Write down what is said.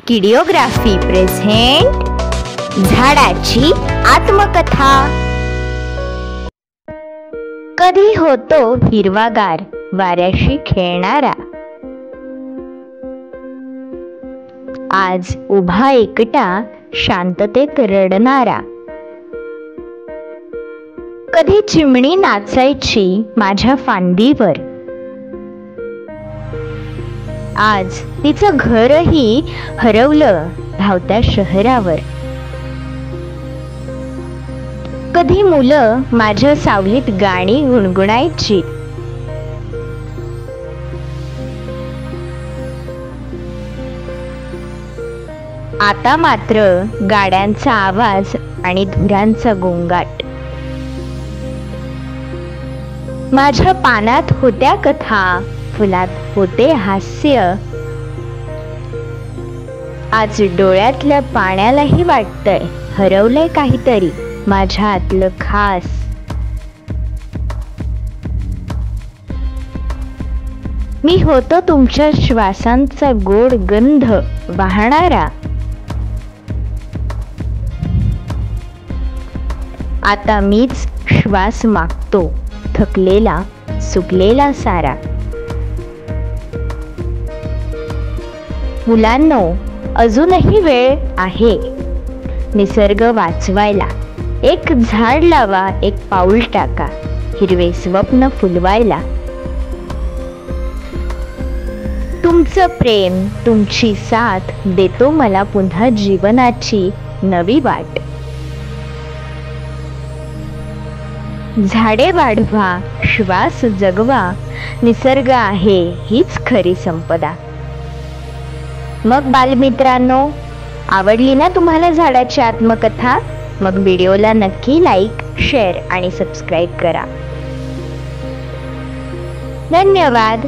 किडिओग्राफी present झाडाची आत्मकथा। कधी होतो हिरवागार वाऱ्याशी खेळणारा, आज उभा एकटा शांततेत रडणारा। कधी चिमणी नाचायची माझ्या फांदीवर, आज तिचं घरही हरवलं धावत्या शहरावर। कधी मुलं माझ्या सावलीत गाणी गुणगुणायची, आता मात्र गाड्यांचा आवाज आणि धुरांचा गोंगाट। माझ्या पानात होत्या कथा, फुलात होते हास्य, आज डोळ्यातल्या पाण्यालाही वाटतंय हरवलंय काहीतरी माझ्या आतलं खास। मी होतो तुमच्या श्वासांचा गोड गंध वाहणारा, आता मीच श्वास मागतो थकलेला सुकलेला सारा। मुलांनो, अजूनही वेळ आहे निसर्ग वाचवायला। एक झाड लावा, एक पाऊल टाका हिरवे स्वप्न फुलवायला। तुमचं प्रेम, तुमची साथ देतो मला पुन्हा जीवनाची नवी वाट। झाडे वाढवा, श्वास जगवा, निसर्ग आहे हीच खरी संपदा। मग बालमित्रांनो, आवडली ना तुम्हाला झाडाची आत्मकथा? मग व्हिडिओला नक्की लाईक, शेअर आणि सबस्क्राईब करा। धन्यवाद।